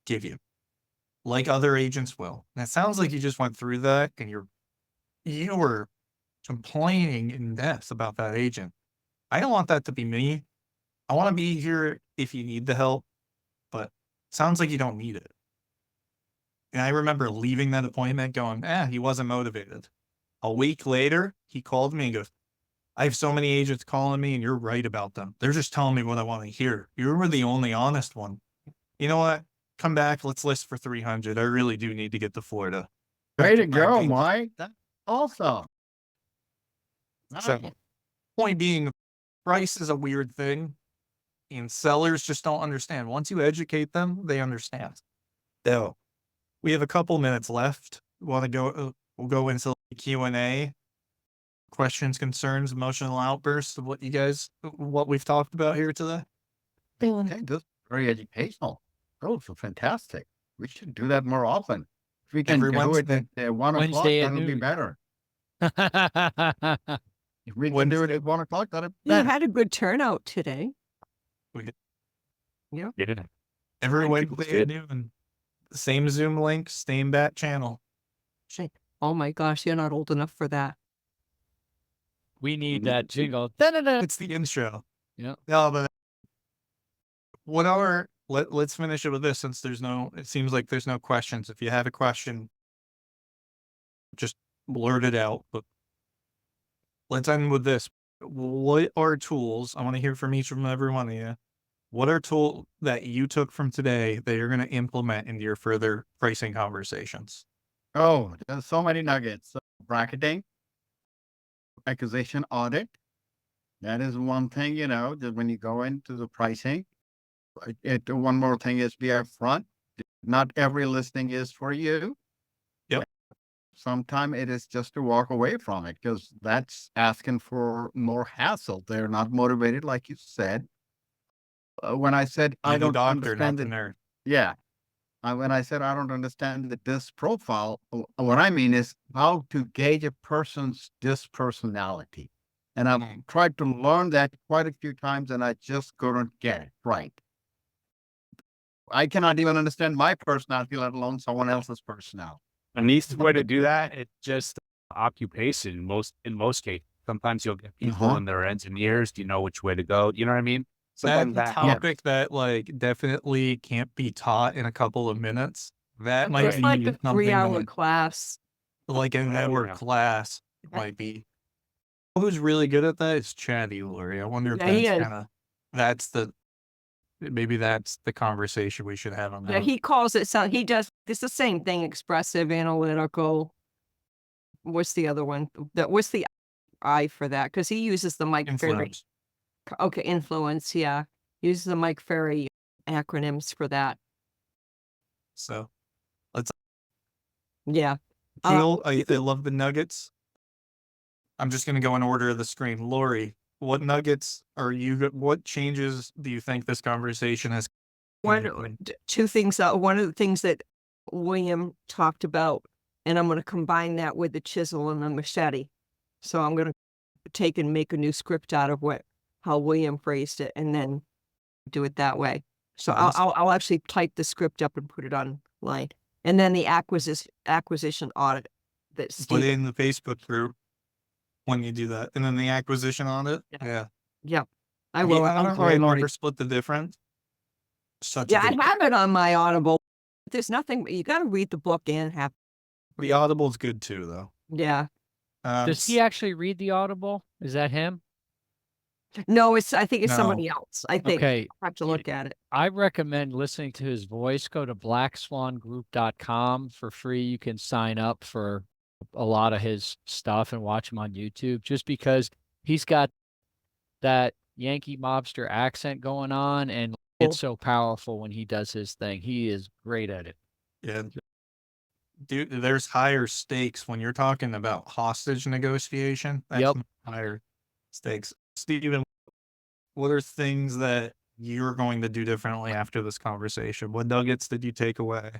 give you, like other agents will." And it sounds like you just went through that and you were complaining in depth about that agent. I don't want that to be me. I want to be here if you need the help, but sounds like you don't need it. And I remember leaving that appointment going, he wasn't motivated. A week later, he called me and goes, "I have so many agents calling me and you're right about them. They're just telling me what I want to hear. You were the only honest one. You know what? Come back. Let's list for 300. I really do need to get to Florida." Way to go, Mike. That's awesome. So, Nice. point being, price is a weird thing, and sellers just don't understand. Once you educate them, they understand. So, we have a couple minutes left. Want to go? We'll go into Q&A. Questions, concerns, emotional outbursts of what we've talked about here today. Okay, this is very educational. Those are fantastic. We should do that more often. If we can Every do it Wednesday. at 1 o'clock, Wednesday at that'll be noon. better. If we can do it at 1 o'clock, that'll be You better. had a good turnout today. Yeah. Every People Wednesday at did. noon. Same Zoom link, same bat channel. Shit. Oh my gosh, you're not old enough for that. We need that jingle. Da-da-da. It's the intro. Yeah. No, but let's finish it with this since it seems like there's no questions. If you have a question, just blurt it out. But let's end with this. What are tools? I want to hear from every one of you. What are tools that you took from today that you're going to implement into your further pricing conversations? Oh, there's so many nuggets. So, bracketing, acquisition audit. That is one thing, that when you go into the pricing, one more thing is be upfront. Not every listing is for you. Yep. Sometimes it is just to walk away from it because that's asking for more hassle. They're not motivated, like you said. When I said I You're the don't doctor, not understand the the nerd. yeah, when I said I don't understand the disc profile, what I mean is how to gauge a person's disc personality. And I've tried to learn that quite a few times, and I just couldn't get it right. I cannot even understand my personality, let alone someone else's personality. An easy way to do that, it's just occupation. In most cases, sometimes you'll get people and they're engineers. Do you know which way to go? You know what I mean? That's Sometimes a topic that definitely can't be taught in a couple of minutes. That might It's be like a something 3-hour class. like an hour class. It might be. Who's really good at that is Chatty Lori. I wonder if Yeah, he that's is. maybe that's the conversation we should have on Yeah, that. he calls it it's the same thing, expressive, analytical. What's the other one? What's the I for that? Because he uses the Mike Ferry. Influence. Okay, influence, yeah. Uses the Mike Ferry acronyms for that. So Yeah. Jill, I love the nuggets. I'm just going to go in order of the screen. Lori, what changes do you think this conversation has? Two things. One of the things that William talked about, and I'm going to combine that with the chisel and the machete. So I'm going to take and make a new script out of how William phrased it, and then do it that way. So I'll actually type the script up and put it online. And then the acquisition audit that Put Steve. it in the Facebook group when you do that. And then the acquisition audit. Yeah. Yeah, I will. I don't Sorry, really Lori. ever split the difference. Yeah, I have it on my Audible. There's nothing, you got to read the book and have. The Audible's good too, though. Yeah. Does he actually read the Audible? Is that him? No, I think it's No. somebody else. I think Okay. I have to look at it. I recommend listening to his voice. Go to blackswangroup.com for free. You can sign up for a lot of his stuff and watch him on YouTube, just because he's got that Yankee mobster accent going on, and it's so powerful when he does his thing. He is great at it. Yeah. Dude, there's higher stakes when you're talking about hostage negotiation. That's Yep. higher stakes. Steven, what are things that you're going to do differently after this conversation? What nuggets did you take away?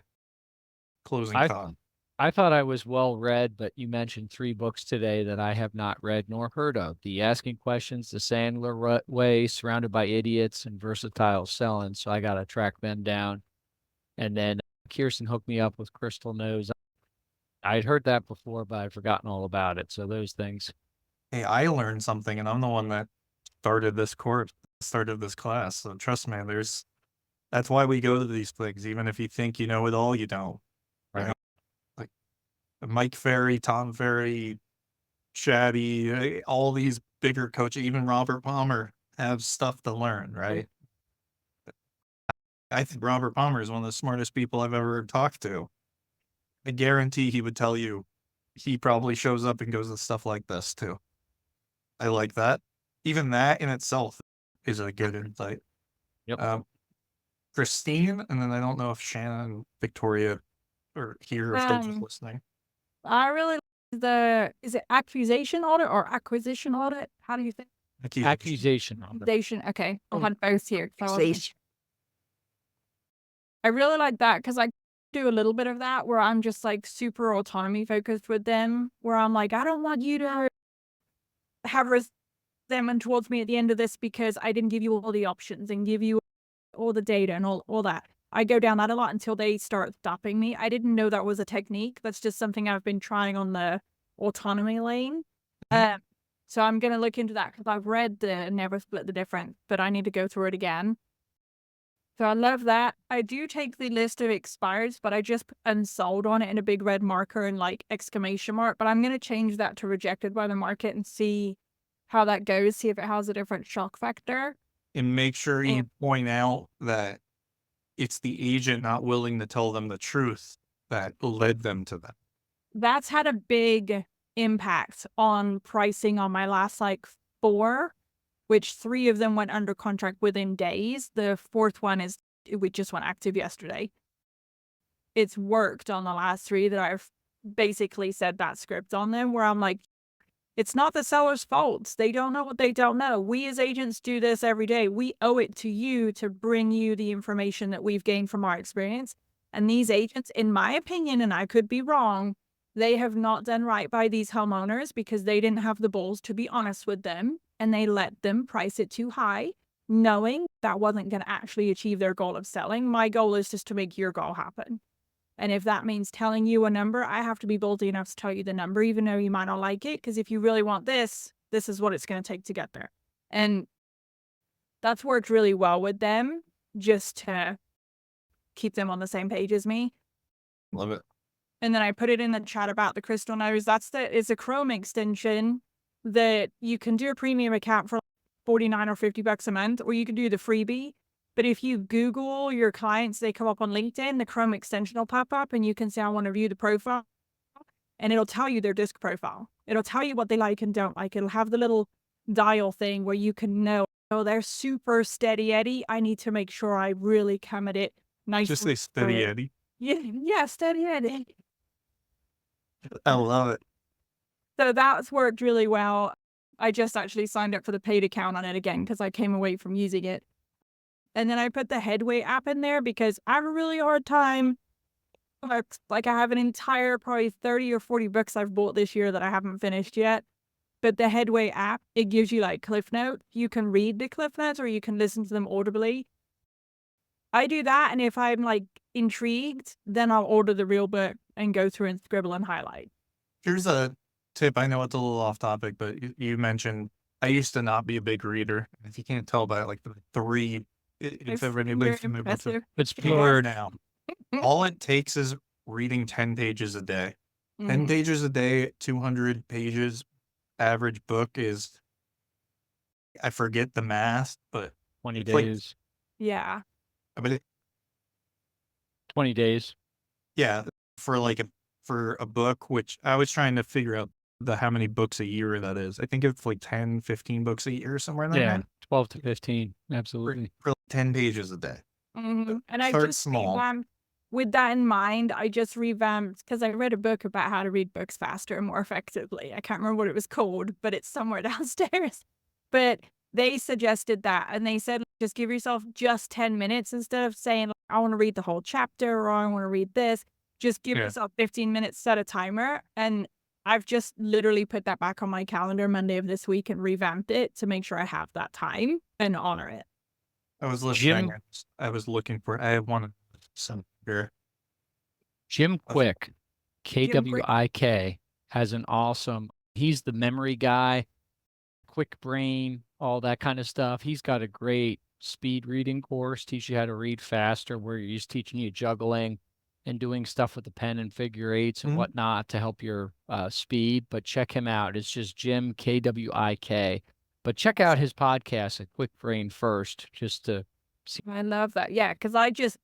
Closing thought. I thought I was well read, but you mentioned 3 books today that I have not read nor heard of. The Asking Questions, The Sandler Way, Surrounded by Idiots, and Versatile Selling. So I got to track them down. And then Kirsten hooked me up with Crystal Knows. I'd heard that before, but I'd forgotten all about it. So those things. Hey, I learned something, and I'm the one that started this class. So trust me, that's why we go to these things. Even if you think you know it all, you don't. Right. You know? Like Mike Ferry, Tom Ferry, Shaddy, all these bigger coaches, even Robert Palmer, have stuff to learn, right? I think Robert Palmer is one of the smartest people I've ever talked to. I guarantee he would tell you he probably shows up and goes to stuff like this too. I like that. Even that in itself is a good insight. Yep. Christine, and then I don't know if Shannon and Victoria are here if they're just listening. I really like is it accusation audit or acquisition audit? How do you think? Accusation. Accusation. Okay. I'll Oh, have both here. So Accusation. I really like that because I do a little bit of that where I'm just like super autonomy focused with them, where I'm like, I don't want you to have resentment towards me at the end of this because I didn't give you all the options and give you all the data and all that. I go down that a lot until they start stopping me. I didn't know that was a technique. That's just something I've been trying on the autonomy lane. So I'm going to look into that because I've read the Never Split the Difference, but I need to go through it again. So I love that. I do take the list of expires, but I just put unsold on it in a big red marker and like exclamation mark. But I'm going to change that to rejected by the market and see how that goes. See if it has a different shock factor. And make sure you point out that it's the agent not willing to tell them the truth that led them to that. That's had a big impact on pricing on my last like 4, which 3 of them went under contract within days. The 4th one we just went active yesterday. It's worked on the last 3 that I've basically said that script on them where I'm like, it's not the seller's fault. They don't know what they don't know. We as agents do this every day. We owe it to you to bring you the information that we've gained from our experience. And these agents, in my opinion, and I could be wrong, they have not done right by these homeowners because they didn't have the balls to be honest with them. And they let them price it too high, knowing that wasn't going to actually achieve their goal of selling. My goal is just to make your goal happen. And if that means telling you a number, I have to be bold enough to tell you the number, even though you might not like it. Because if you really want this, this is what it's going to take to get there. And that's worked really well with them, just to keep them on the same page as me. Love it. And then I put it in the chat about the Crystal Nose. It's a Chrome extension that you can do a premium account for $49 or $50 a month, or you can do the freebie. But if you Google your clients, they come up on LinkedIn, the Chrome extension will pop up and you can say, I want to view the profile. And it'll tell you their disc profile. It'll tell you what they like and don't like. It'll have the little dial thing where you can know, oh, they're super steady Eddie. I need to make sure I really come at it nice. Just say steady Eddie. Yeah, steady Eddie. I love it. So that's worked really well. I just actually signed up for the paid account on it again because I came away from using it. And then I put the Headway app in there because I have a really hard time. Like I have an entire probably 30 or 40 books I've bought this year that I haven't finished yet. But the Headway app, it gives you like cliff notes. You can read the cliff notes or you can listen to them audibly. I do that, and if I'm like intrigued, then I'll order the real book and go through and scribble and highlight. Here's a tip. I know it's a little off topic, but you mentioned I used to not be a big reader. If you can't tell by like the three, if anybody's familiar with it, It's you pure. are now. All it takes is reading 10 pages a day. 10 Mhm. pages a day, 200 pages. Average book is, I forget the math, but 20 it's like- days. Yeah. but it, 20 days. yeah, for a book, which I was trying to figure out how many books a year that is. I think it's like 10, 15 books a year, somewhere in there. 12 to 15. Absolutely. For 10 pages a day. And I Start just small. revamped, with that in mind, I just revamped because I read a book about how to read books faster and more effectively. I can't remember what it was called, but it's somewhere downstairs. But they suggested that, and they said, just give yourself just 10 minutes instead of saying, I want to read the whole chapter or I want to read this. Just give Yeah. yourself 15 minutes, set a timer. And I've just literally put that back on my calendar Monday of this week and revamped it to make sure I have that time and honor it. I was listening. Jim- I was looking for. I wanted some here. Jim Quick, Quick. KWIK, has an awesome, he's the memory guy, quick brain, all that kind of stuff. He's got a great speed reading course, teach you how to read faster, where he's teaching you juggling and doing stuff with the pen and figure eights and Mhm. whatnot to help your speed. But check him out. It's just Jim, KWIK. But check out his podcast at Quick Brain first, just to see. I love that. Yeah, because I just,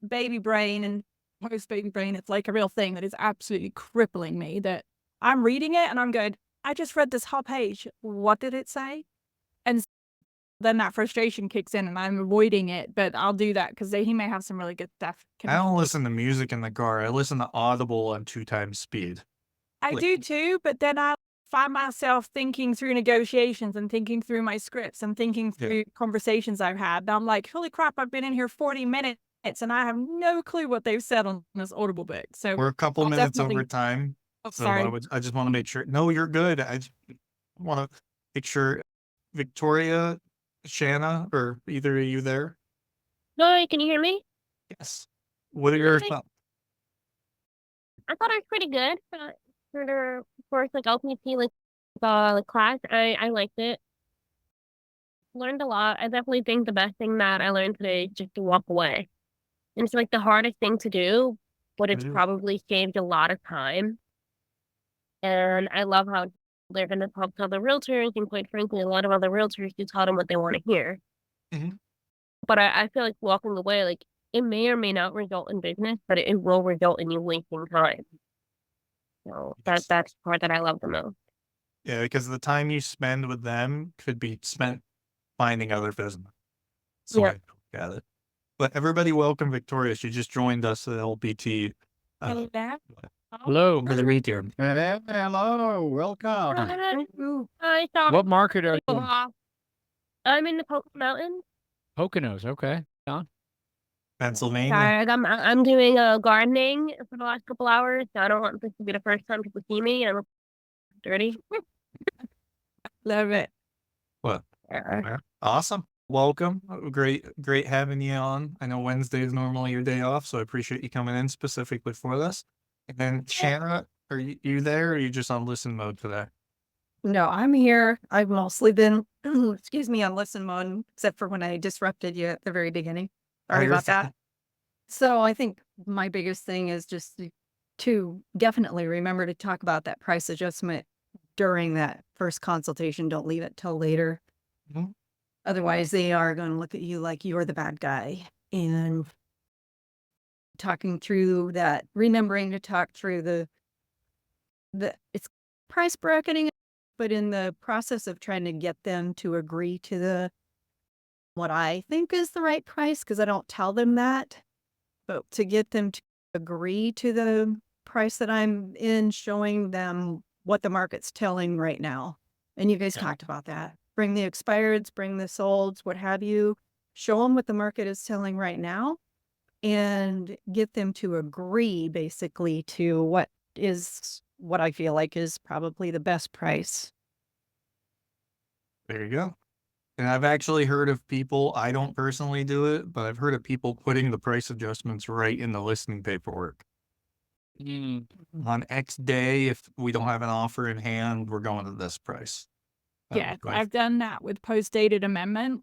baby brain and post baby brain, it's like a real thing that is absolutely crippling me, that I'm reading it and I'm going, I just read this whole page. What did it say? And then that frustration kicks in and I'm avoiding it, but I'll do that because he may have some really good stuff. I don't listen to music in the car. I listen to Audible on 2 times speed. I like- do too, but then I find myself thinking through negotiations and thinking through my scripts and thinking Yeah. through conversations I've had. And I'm like, holy crap, I've been in here 40 minutes and I have no clue what they've said on this Audible book. So, We're a couple I'll minutes definitely- over time. oh, So sorry. I just want to make sure. No, you're good. I just want to make sure. Victoria, Shanna, or either of you there? No, can you hear me? Yes. What are your Okay. thoughts? I thought it was pretty good for the first like LPT like class. I liked it. Learned a lot. I definitely think the best thing that I learned today is just to walk away. And it's like the hardest thing to do, but it's It is. probably saved a lot of time. And I love how they're gonna talk to other realtors, and quite frankly, a lot of other realtors to tell them what they want to hear. Mhm. But I feel like walking away, like it may or may not result in business, but it will result in you wasting time. So Yes. that's the part that I love the most. Yeah, because the time you spend with them could be spent finding other business. So Yeah. I look at it. But everybody, welcome Victoria. She just joined us at LPT. Hello there. Hello. For the retail. Hello, welcome. Hi, sorry. What market are you in? I'm in the Pocono Mountains. Poconos. Okay. Don? Pennsylvania. Sorry, I'm doing gardening for the last couple hours, so I don't want this to be the first time people see me. I'm dirty. Love it. What? Awesome. Welcome. Great having you on. I know Wednesday is normally your day off, so I appreciate you coming in specifically for this. And then Shanna, are you there or are you just on listen mode today? No, I'm here. I've mostly been, excuse me, on listen mode, except for when I disrupted you at the very beginning. Sorry you're about that. So I think my biggest thing is just to definitely remember to talk about that price adjustment during that first consultation. Don't leave it till later. Mhm. Otherwise, they are going to look at you like you're the bad guy. And talking through that, remembering to talk through the it's price bracketing, but in the process of trying to get them to agree to what I think is the right price, because I don't tell them that, but to get them to agree to the price that I'm in, showing them what the market's telling right now. And you guys Yeah. talked about that. Bring the expireds, bring the solds, what have you. Show them what the market is telling right now and get them to agree basically to what I feel like is probably the best price. There you go. And I've actually heard of people, I don't personally do it, but I've heard of people putting the price adjustments right in the listing paperwork. On X day, if we don't have an offer in hand, we're going to this price. Yeah, Right. I've done that with post-dated amendment,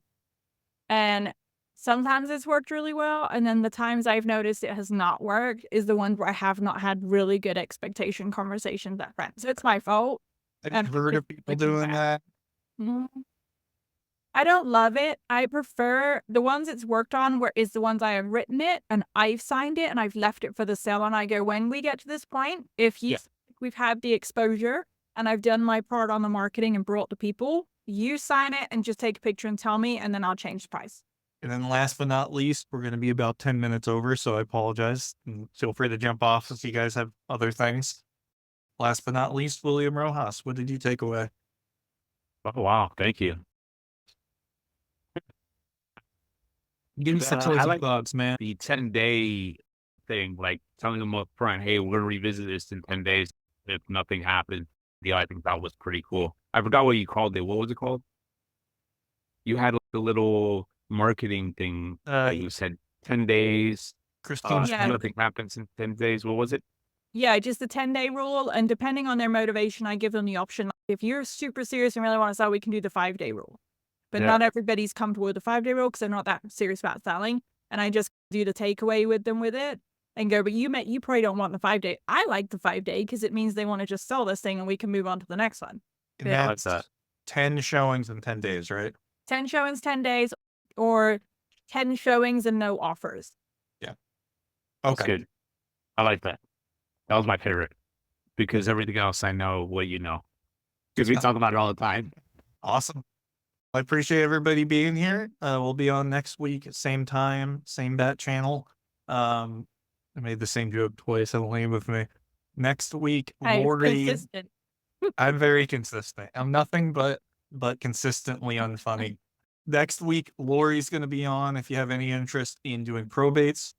and sometimes it's worked really well, and then the times I've noticed it has not worked is the ones where I have not had really good expectation conversations at friends. So it's my fault. I've And heard of people doing that. Mhm. I don't love it. I prefer the ones it's worked on where is the ones I have written it and I've signed it and I've left it for the seller and I go, when we get to this point, if you we've had the exposure and I've done my part on the marketing and brought the people, you sign it and just take a picture and tell me and then I'll change the price. And then last but not least, we're going to be about 10 minutes over, so I apologize. And feel free to jump off if you guys have other things. Last but not least, William Rojas, what did you take away? Oh, wow. Thank you. Give me some I like thoughts, man. the 10-day thing, like telling them up front, hey, we're going to revisit this in 10 days if nothing happens. Yeah, I think that was pretty cool. I forgot what you called it. What was it called? You had like a little marketing thing that you said 10 days. Christine, Yeah. Nothing happens in 10 days. What was it? Yeah, just the 10-day rule. And depending on their motivation, I give them the option. If you're super serious and really want to sell, we can do the 5-day rule. But Yeah. not everybody's comfortable with the 5-day rule because they're not that serious about selling. And I just do the takeaway with them with it and go, but you probably don't want the 5-day. I like the 5-day because it means they want to just sell this thing and we can move on to the next one. and Yeah. that's 10 showings in 10 days, right? 10 showings, 10 days, or 10 showings and no offers. That's Okay. good. I like that. That was my favorite because everything else I know what you know because we talk about it all the time. Awesome. I appreciate everybody being here. We'll be on next week, same time, same bat channel. I made the same joke twice. It'll leave with me. Next week, Hey, Lori. consistent. I'm very consistent. I'm nothing but consistently unfunny. Next week, Lori's going to be on. If you have any interest in doing probates,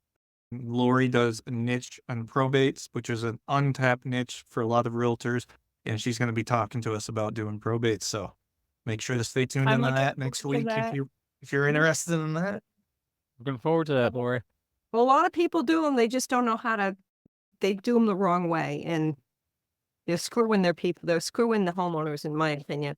Lori does a niche on probates, which is an untapped niche for a lot of realtors, and she's going to be talking to us about doing probates. So make sure to stay tuned I'm in looking that next forward to week that. if you're interested in that. Looking forward to that, Lori. Well, a lot of people do them. They just don't know how to, they do them the wrong way. And they're screwing their people. They're screwing the homeowners, in my opinion.